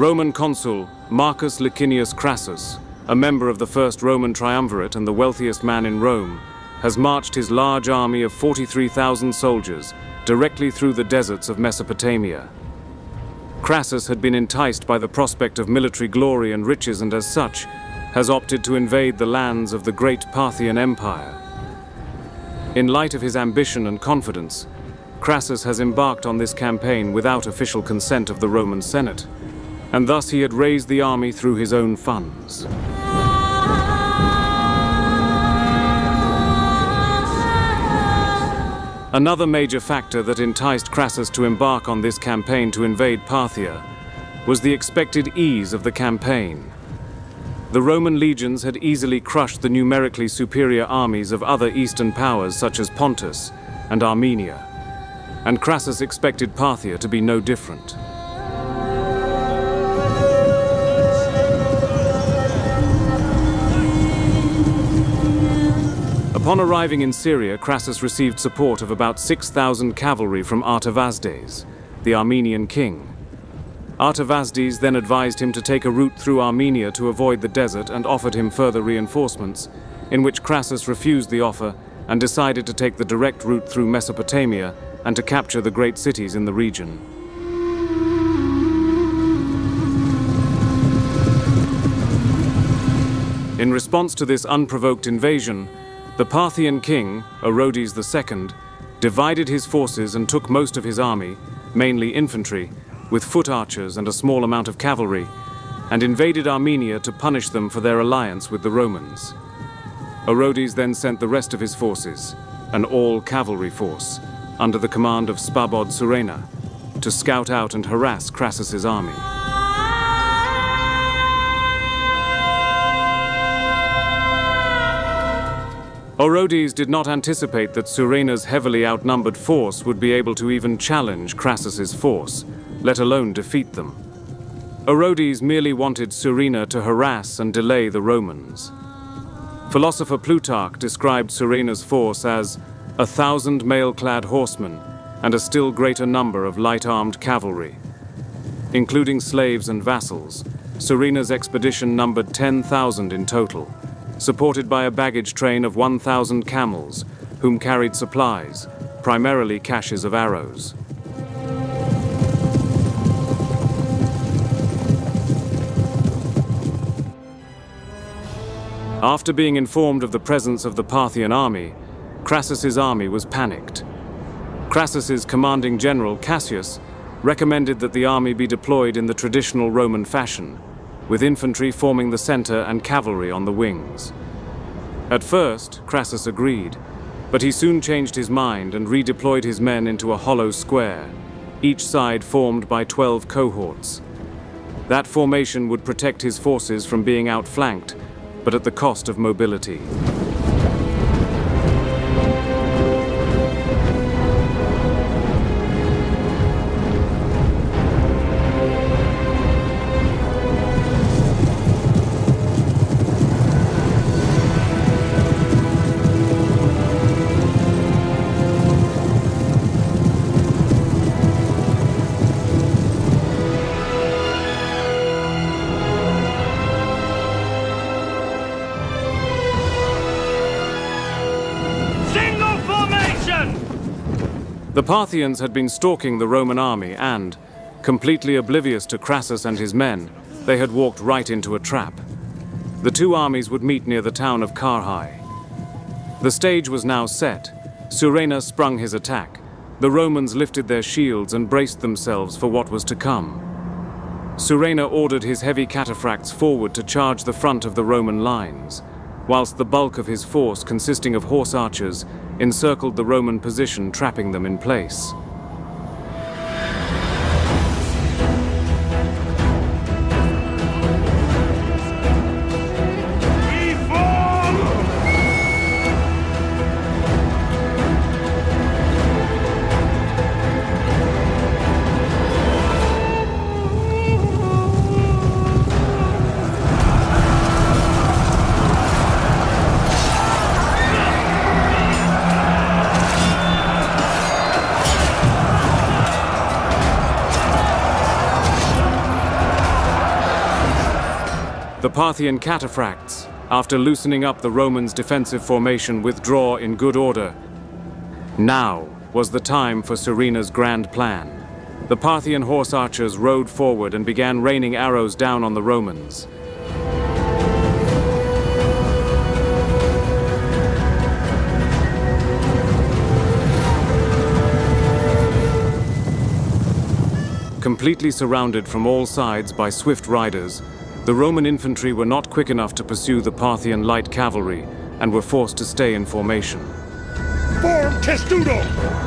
Roman consul Marcus Licinius Crassus, a member of the first Roman triumvirate and the wealthiest man in Rome, has marched his large army of 43,000 soldiers directly through the deserts of Mesopotamia. Crassus had been enticed by the prospect of military glory and riches, and as such, has opted to invade the lands of the great Parthian Empire. In light of his ambition and confidence, Crassus has embarked on this campaign without official consent of the Roman Senate, and thus he had raised the army through his own funds. Another major factor that enticed Crassus to embark on this campaign to invade Parthia was the expected ease of the campaign. The Roman legions had easily crushed the numerically superior armies of other eastern powers such as Pontus and Armenia, and Crassus expected Parthia to be no different. Upon arriving in Syria, Crassus received support of about 6,000 cavalry from Artavasdes, the Armenian king. Artavasdes then advised him to take a route through Armenia to avoid the desert and offered him further reinforcements, in which Crassus refused the offer and decided to take the direct route through Mesopotamia and to capture the great cities in the region. In response to this unprovoked invasion, the Parthian king, Orodes II, divided his forces and took most of his army, mainly infantry, with foot archers and a small amount of cavalry, and invaded Armenia to punish them for their alliance with the Romans. Orodes then sent the rest of his forces, an all-cavalry force, under the command of Spabod Surena, to scout out and harass Crassus's army. Orodes did not anticipate that Surena's heavily outnumbered force would be able to even challenge Crassus's force, let alone defeat them. Orodes merely wanted Surena to harass and delay the Romans. Philosopher Plutarch described Surena's force as 1,000 mail-clad horsemen and a still greater number of light-armed cavalry. Including slaves and vassals, Surena's expedition numbered 10,000 in total, supported by a baggage train of 1,000 camels, whom carried supplies, primarily caches of arrows. After being informed of the presence of the Parthian army, Crassus's army was panicked. Crassus's commanding general, Cassius, recommended that the army be deployed in the traditional Roman fashion, with infantry forming the center and cavalry on the wings. At first, Crassus agreed, but he soon changed his mind and redeployed his men into a hollow square, each side formed by 12 cohorts. That formation would protect his forces from being outflanked, but at the cost of mobility. The Parthians had been stalking the Roman army and, completely oblivious to Crassus and his men, they had walked right into a trap. The two armies would meet near the town of Carrhae. The stage was now set. Surena sprung his attack. The Romans lifted their shields and braced themselves for what was to come. Surena ordered his heavy cataphracts forward to charge the front of the Roman lines, whilst the bulk of his force, consisting of horse archers, encircled the Roman position, trapping them in place. The Parthian cataphracts, after loosening up the Romans' defensive formation, withdraw in good order. Now was the time for Surena's grand plan. The Parthian horse archers rode forward and began raining arrows down on the Romans. Completely surrounded from all sides by swift riders, the Roman infantry were not quick enough to pursue the Parthian light cavalry and were forced to stay in formation. Form testudo!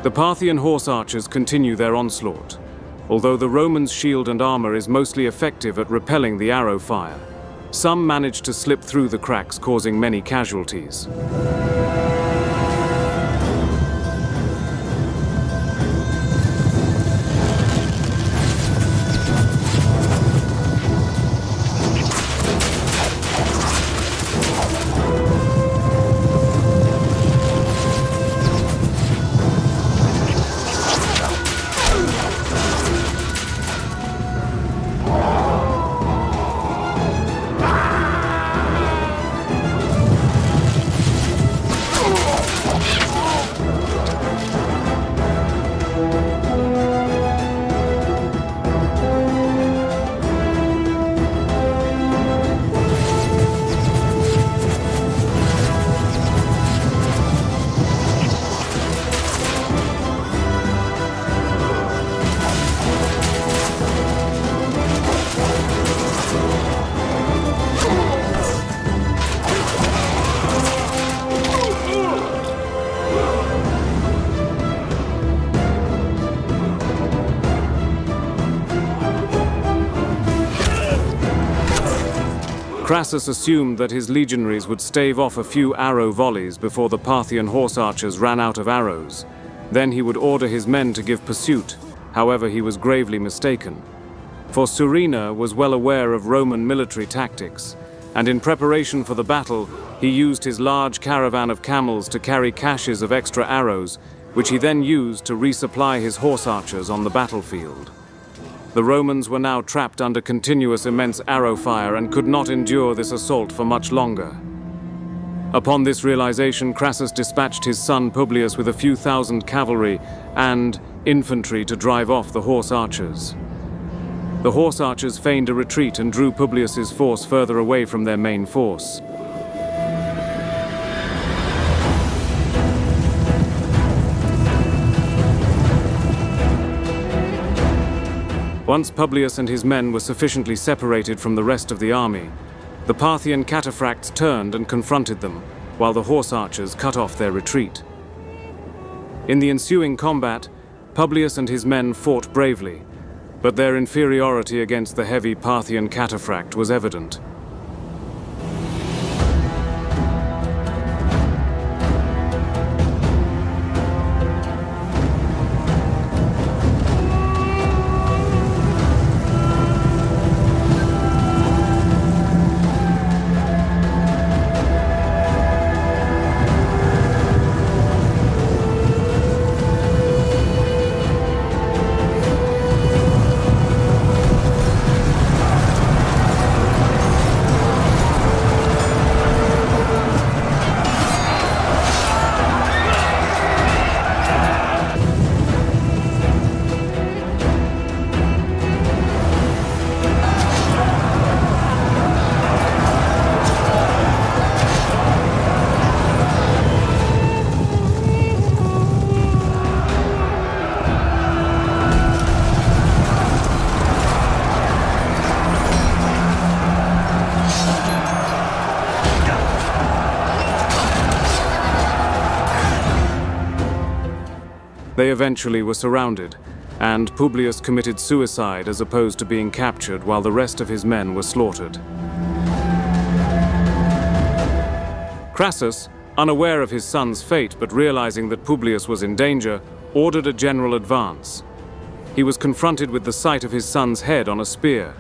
The Parthian horse archers continue their onslaught, although the Romans' shield and armor is mostly effective at repelling the arrow fire. Some manage to slip through the cracks, causing many casualties. Crassus assumed that his legionaries would stave off a few arrow volleys before the Parthian horse archers ran out of arrows. Then he would order his men to give pursuit. However, he was gravely mistaken. For Surena was well aware of Roman military tactics, and in preparation for the battle, he used his large caravan of camels to carry caches of extra arrows, which he then used to resupply his horse archers on the battlefield. The Romans were now trapped under continuous immense arrow fire and could not endure this assault for much longer. Upon this realization, Crassus dispatched his son Publius with a few thousand cavalry and infantry to drive off the horse archers. The horse archers feigned a retreat and drew Publius's force further away from their main force. Once Publius and his men were sufficiently separated from the rest of the army, the Parthian cataphracts turned and confronted them, while the horse archers cut off their retreat. In the ensuing combat, Publius and his men fought bravely, but their inferiority against the heavy Parthian cataphract was evident. They eventually were surrounded, and Publius committed suicide as opposed to being captured while the rest of his men were slaughtered. Crassus, unaware of his son's fate but realizing that Publius was in danger, ordered a general advance. He was confronted with the sight of his son's head on a spear.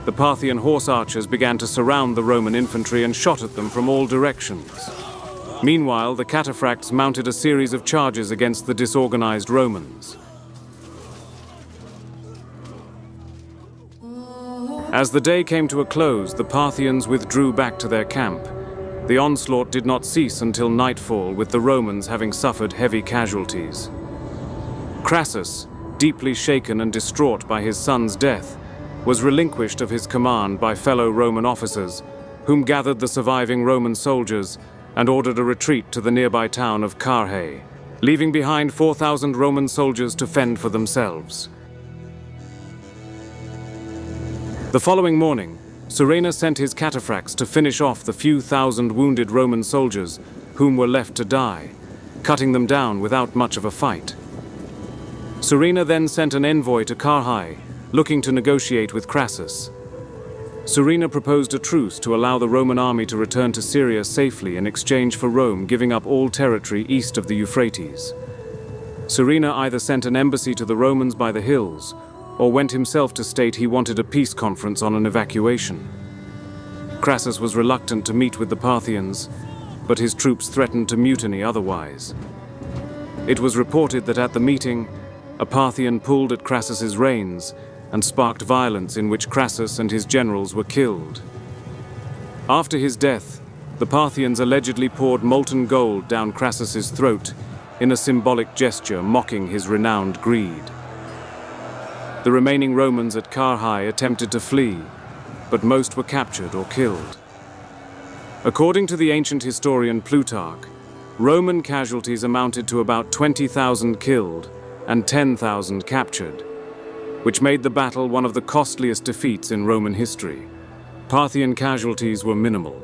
The Parthian horse archers began to surround the Roman infantry and shot at them from all directions. Meanwhile, the cataphracts mounted a series of charges against the disorganized Romans. As the day came to a close, the Parthians withdrew back to their camp. The onslaught did not cease until nightfall, with the Romans having suffered heavy casualties. Crassus, deeply shaken and distraught by his son's death, was relinquished of his command by fellow Roman officers, whom gathered the surviving Roman soldiers and ordered a retreat to the nearby town of Carrhae, leaving behind 4,000 Roman soldiers to fend for themselves. The following morning, Suraena sent his cataphracts to finish off the few thousand wounded Roman soldiers whom were left to die, cutting them down without much of a fight. Suraena then sent an envoy to Carrhae, looking to negotiate with Crassus. Suraena proposed a truce to allow the Roman army to return to Syria safely in exchange for Rome giving up all territory east of the Euphrates. Suraena either sent an embassy to the Romans by the hills, or went himself to state he wanted a peace conference on an evacuation. Crassus was reluctant to meet with the Parthians, but his troops threatened to mutiny otherwise. It was reported that at the meeting, a Parthian pulled at Crassus's reins and sparked violence in which Crassus and his generals were killed. After his death, the Parthians allegedly poured molten gold down Crassus's throat in a symbolic gesture mocking his renowned greed. The remaining Romans at Carrhae attempted to flee, but most were captured or killed. According to the ancient historian Plutarch, Roman casualties amounted to about 20,000 killed and 10,000 captured, which made the battle one of the costliest defeats in Roman history. Parthian casualties were minimal.